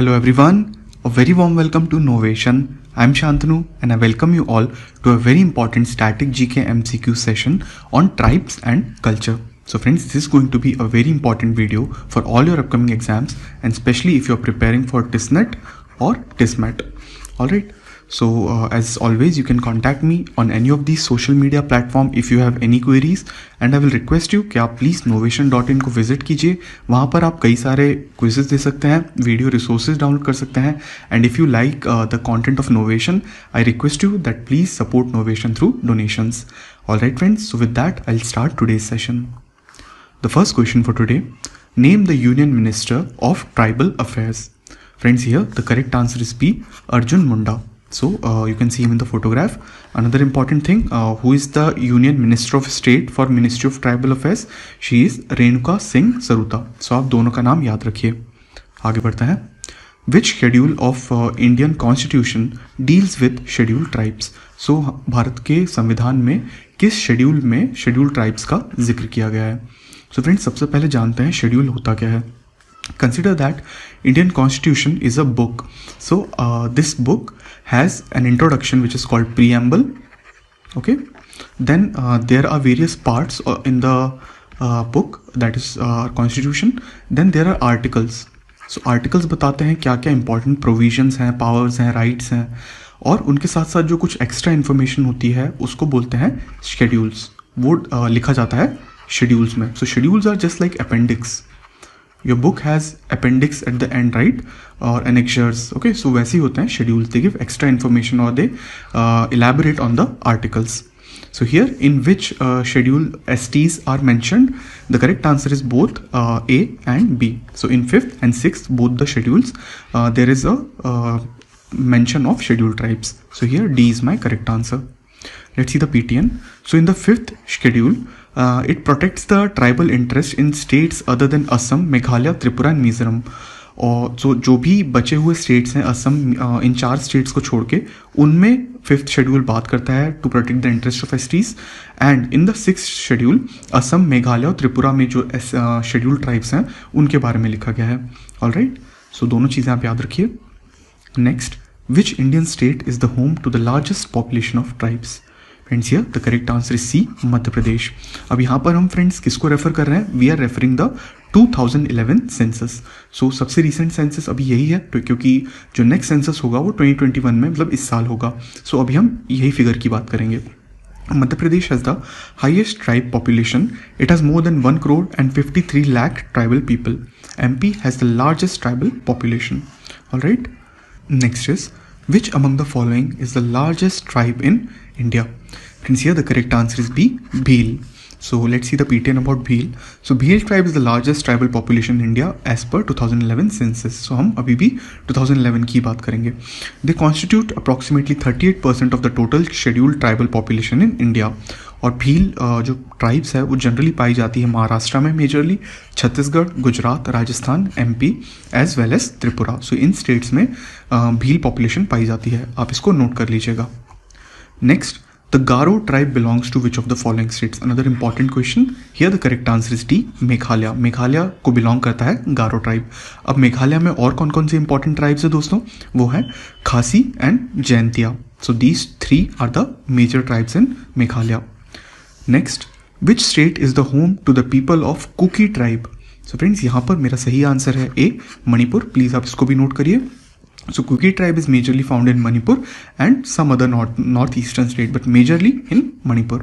Hello everyone, a very warm welcome to Novation. I'm Shantanu and I welcome you all to a very important static GK MCQ session on tribes and culture. So friends, this is going to be a very important video for all your upcoming exams and especially if you're preparing for TISSNET or TISSMAT. Alright. So as always, you can contact me on any of these social media platform if you have any queries and I will request you कि आप please novation.in को visit कीजिए. वहाँ पर आप कई सारे quizzes दे सकते हैं, वीडियो रिसोर्सेज डाउनलोड कर सकते हैं and if you like the content of novation I request you that please support novation through donations. Alright friends, so with that I will start today's session. The first question for today, name the union minister of tribal affairs. Friends, here the correct answer is B, Arjun Munda. So you can see him in the photograph. Another important thing, who is the Union Minister of State for Ministry of Tribal Affairs? She is Renuka Singh Saruta. So आप दोनों का नाम याद रखिए. आगे बढ़ते हैं. Which schedule of Indian Constitution deals with scheduled tribes? So Bharat के संविधान में किस शेड्यूल में शेड्यूल्ड ट्राइब्स का जिक्र किया गया है? So friends, सबसे पहले जानते हैं शेड्यूल होता क्या है. Consider that Indian Constitution is a book. So this book has an introduction which is called preamble. Okay. Then there are various parts in the book, that is Constitution. Then there are articles. So articles बताते हैं क्या क्या important provisions हैं, powers हैं, rights हैं, और उनके साथ साथ जो कुछ extra information होती है उसको बोलते हैं schedules. वो लिखा जाता है schedules में. So schedules are just like appendix. Your book has appendix at the end, right? Or annexures. Okay, so वैसे ही होते हैं schedules. They give extra information or they elaborate on the articles. So here, in which schedule STs are mentioned? The correct answer is both A and B. So in 5th and 6th, both the schedules, there is a mention of scheduled tribes. So here D is my correct answer. Let's see the PTN. So in the 5th schedule, it protects the tribal interest in states other than Assam, Meghalaya, Tripura and Mizoram. और जो भी बचे हुए states हैं असम, इन 4 states को छोड़ के, उनमें 5th शेड्यूल बात करता है to protect the interest of STs. And in the 6th schedule Assam, Meghalaya और त्रिपुरा में जो शेड्यूल ट्राइब्स हैं उनके बारे में लिखा गया है. ऑलराइट, सो दोनों चीज़ें आप याद रखिए. Next, which Indian state is the home to the largest population of tribes? Friends, here the correct answer is C, Madhya Pradesh. अब यहाँ पर हम फ्रेंड्स किसको रेफर कर रहे हैं? We are referring the 2011 census. So सबसे रिसेंट सेंसस अभी यही है, तो क्योंकि जो नेक्स्ट सेंसस होगा वो 2021 में, मतलब इस साल होगा. सो अभी हम यही फिगर की बात करेंगे. Madhya Pradesh has the highest tribe population. It has more than 1 crore and 53 lakh tribal people. MP has the largest tribal population. Alright. Next is, which among the following is the largest tribe in India? Friends, here the correct answer is B, Bhil. So let's see the PTN about Bhil. So Bhil tribe is the largest tribal population in India as per 2011 census. So हम अभी भी 2011 की बात करेंगे. They constitute approximately 38% of the total scheduled tribal population in India. और भील जो tribes है वो जनरली पाई जाती है महाराष्ट्र में majorly, Chhattisgarh, Gujarat, Rajasthan, MP as well as Tripura. So इन स्टेट्स में भील पॉपुलेशन पाई जाती है. आप इसको नोट कर लीजिएगा. Next, the Garo tribe belongs to which of the following states? Another important question. Here the correct answer is D, Meghalaya. Meghalaya को बिलोंग करता है गारो ट्राइब. अब मेघालय में और कौन कौन से इंपॉर्टेंट ट्राइब्स है दोस्तों? वो है Khasi and Jaintia. So these 3 are the major tribes in Meghalaya. Next, which state is the home to the people of Kuki tribe? So friends, यहाँ पर मेरा सही आंसर है ए, मणिपुर. प्लीज आप इसको भी नोट करिए. So Kuki tribe is majorly found in Manipur and some other northeastern state, but majorly in Manipur.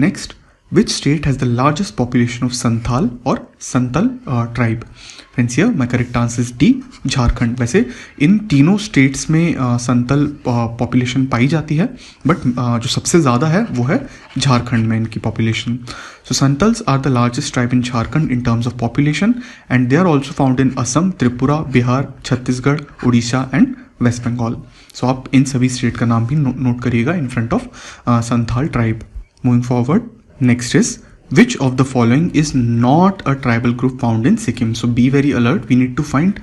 Next, which state has the largest population of Santhal or Santal tribe? Friends, here my correct answer is D, Jharkhand. वैसे इन तीनों states में संतल population पाई जाती है, but जो सबसे ज़्यादा है वो है झारखंड में इनकी population. So Santals are the largest tribe in Jharkhand in terms of population and they are also found in Assam, Tripura, Bihar, Chhattisgarh, Odisha and West Bengal. So आप इन सभी स्टेट का नाम भी नोट करिएगा in front of Santhal tribe. Moving forward, next is, which of the following is not a tribal group found in Sikkim? So be very alert. We need to find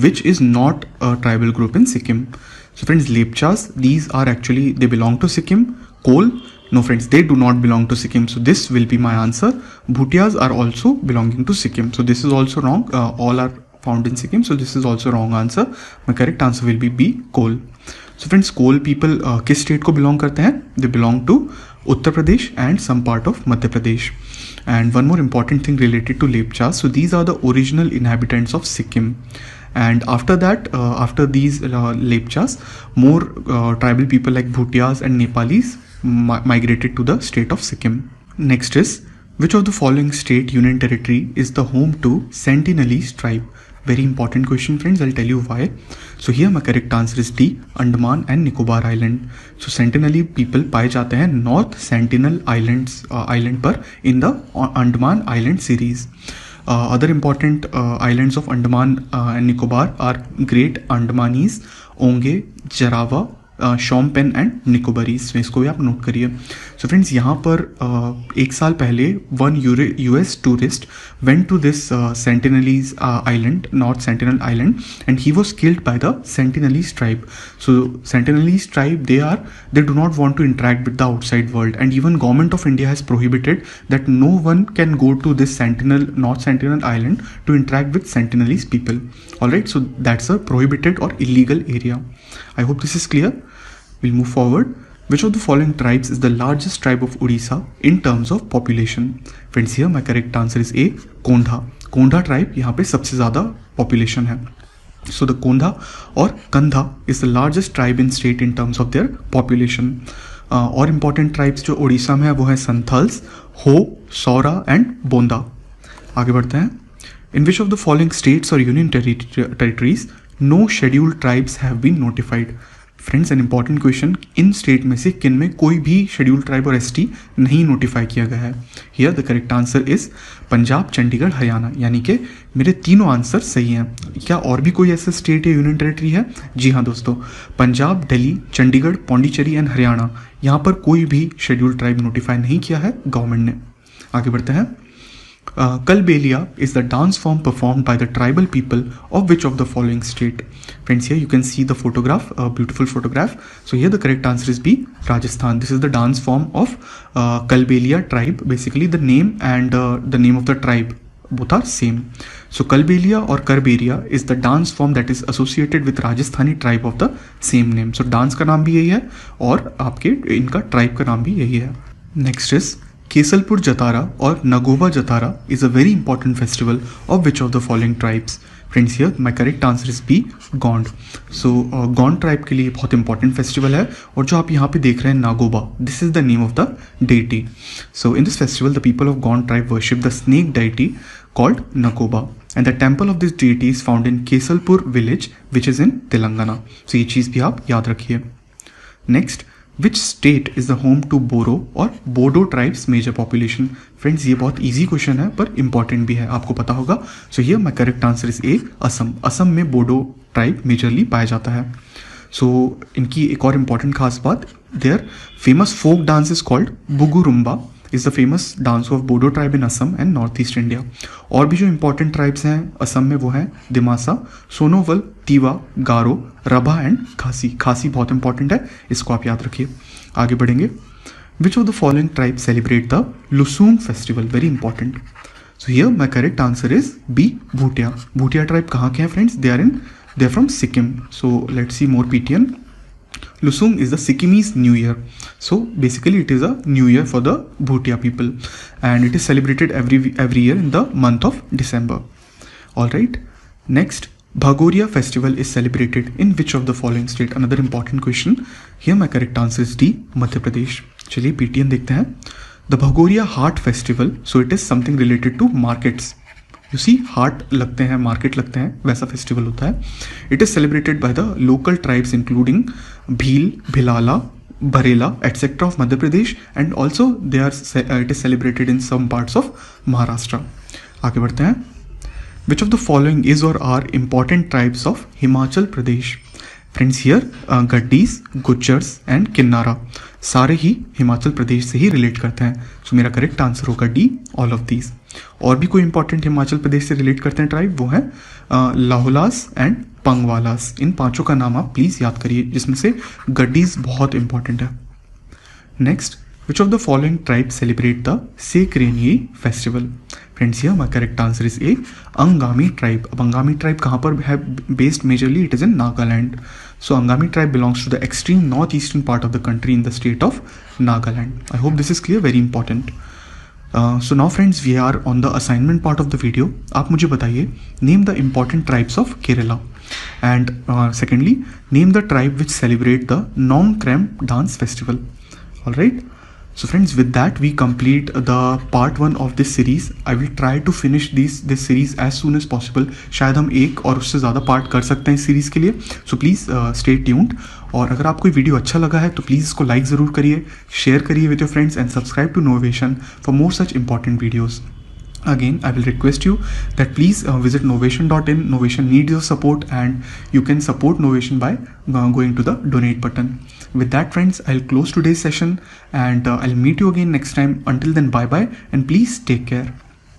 which is not a tribal group in Sikkim. So friends, Lepchas, these are actually, they belong to Sikkim. Kol, no friends, they do not belong to Sikkim. So this will be my answer. Bhutias are also belonging to Sikkim. So this is also wrong. All are found in Sikkim. So this is also wrong answer. My correct answer will be B, Kol. So friends, Kol people किस state को belong करते हैं? They belong to Uttar Pradesh and some part of Madhya Pradesh. And one more important thing related to Lepchas. So these are the original inhabitants of Sikkim. And after that, after these Lepchas, more tribal people like Bhutias and Nepalis migrated to the state of Sikkim. Next is, which of the following state union territory is the home to Sentinelese tribe? Very important question, friends. I'll tell you why. So here my correct answer is D, Andaman and Nicobar Island. So Sentinelese people पाए जाते हैं North Sentinel Islands island पर in the Andaman Island series. Other important islands of Andaman and Nicobar are Great Andamanese, Onge, Jarawa, Shompen and Nicobarese. तो इसको भी आप note करिए. सो friends, यहाँ पर एक साल पहले one US tourist went to this Sentinelese island, North Sentinel island, and he was killed by the Sentinelese tribe. So Sentinelese tribe they do not want to interact with the outside world, and even government of India has prohibited that no one can go to this North Sentinel island to interact with Sentinelese people. Alright, so that's a prohibited or illegal area. I hope this is clear. We'll move forward. Which of the following tribes is the largest tribe of Odisha in terms of population? Friends, here my correct answer is A, Kondha. Kondha tribe यहाँ पे सबसे ज़्यादा population है. So the Kondha or Kandha is the largest tribe in state in terms of their population. और important tribes जो ओडिशा में है वो है संथल्स, हो, सौरा and बोंदा. आगे बढ़ते हैं. In which of the following states or union territories no scheduled tribes have been notified? Friends, an important question. In state में से किन में कोई भी शेड्यूल्ड ट्राइब और ST नहीं नोटिफाई किया गया है? Here the correct answer is Punjab, Chandigarh, Haryana. यानी कि मेरे तीनों आंसर सही हैं. क्या और भी कोई ऐसा स्टेट या यूनियन टेरिटरी है? जी हाँ दोस्तों, पंजाब, दिल्ली, चंडीगढ़, पौंडीचेरी एंड हरियाणा, यहाँ पर कोई भी शेड्यूल्ड ट्राइब नोटिफाई नहीं किया है गवर्नमेंट ने. आगे बढ़ते हैं. Kalbelia is the dance form performed by the tribal people of which of the following state? Friends, here you can see the photograph, a beautiful photograph. So here the correct answer is B, Rajasthan. This is the dance form of Kalbelia tribe. Basically the name and the name of the tribe both are same. So Kalbelia or Karberia is the dance form that is associated with Rajasthani tribe of the same name. So dance का नाम भी यही है और आपके इनका tribe का नाम भी यही है. Next is Kesalpur Jatara or Nagoba Jatara is a very important festival of which of the following tribes? Friends, here my correct answer is B, Gond. So Gond tribe के लिए बहुत important festival है. और जो आप यहाँ पे देख रहे हैं Nagoba, this is the name of the deity. So in this festival the people of Gond tribe worship the snake deity called Nagoba, and the temple of this deity is found in Kesalpur village which is in Telangana. So ये चीज़ भी आप याद रखिए. Next, Which state is the home to Boro और Bodo tribes major population? Friends, ये बहुत easy question है पर important भी है, आपको पता होगा. So here my correct answer is A, Assam. Assam में Bodo tribe majorly पाया जाता है. So इनकी एक और important खास बात, their famous folk dance is called Bugurumba, is the famous dance of Bodo tribe in Assam and Northeast India. और भी जो important tribes हैं असम में वो हैं दिमासा, सोनोवल, तीवा, गारो, रभा एंड खासी. खासी बहुत इंपॉर्टेंट है, इसको आप याद रखिए. आगे बढ़ेंगे. Which of the following tribes celebrate the Lusung festival? Very important. So here my correct answer is B, Bhutia. Bhutia tribe कहाँ के हैं friends? They are from Sikkim. So let's see more PTN. Lusung is the Sikkimese New Year. So basically it is a new year for the Bhutia people, and it is celebrated every year in the month of December. All right. Next, Bhagoria festival is celebrated in which of the following state? Another important question. Here my correct answer is D, Madhya Pradesh. चलिए PTN देखते हैं. The Bhagoria Haat festival, so it is something related to markets. You see, हाट लगते हैं, market लगते हैं, वैसा festival होता है. It is celebrated by the local tribes including Bhil, Bhilala, Barela etcetera of Madhya Pradesh, and also it is celebrated in some parts of Maharashtra. आगे बढ़ते हैं. Which of the following is और are important tribes of Himachal Pradesh? Friends, here Gaddis, Gujjars and Kinnara सारे ही हिमाचल प्रदेश से ही relate करते हैं. सो मेरा करेक्ट आंसर होगा डी, ऑल ऑफ दीज. और भी कोई इंपॉर्टेंट हिमाचल प्रदेश से रिलेट करते हैं ट्राइब, वो है लाहौलास एंड पंगवालास. इन पांचों का नाम आप प्लीज याद करिए, जिसमें से गड्डीज बहुत इंपॉर्टेंट है. Next, Which of the following tribes celebrate the Sekrenye festival? Friends, here my correct answer is A, Angami tribe. अब Angami tribe कहाँ पर है based majorly? It is in Nagaland. So Angami tribe belongs to the extreme northeastern part of the country in the state of Nagaland. I hope this is clear, very important. So now friends, we are on the assignment part of the video. आप मुझे बताइए, name the important tribes of Kerala. And secondly, name the tribe which celebrate the Nongkrem dance festival. Alright. So friends, with that we complete the part 1 of this series. I will try to finish this series as soon as possible. शायद हम एक और उससे ज़्यादा part कर सकते हैं इस सीरीज़ के लिए. So please stay tuned. और अगर आपको ये वीडियो अच्छा लगा है तो प्लीज़ इसको लाइक ज़रूर करिए, शेयर करिए with your friends and subscribe to Novation for more such important videos. Again, I will request you that please visit novation.in. Novation needs your support and you can support Novation by going to the donate button. With that friends, I'll close today's session and I'll meet you again next time. Until then, bye bye and please take care.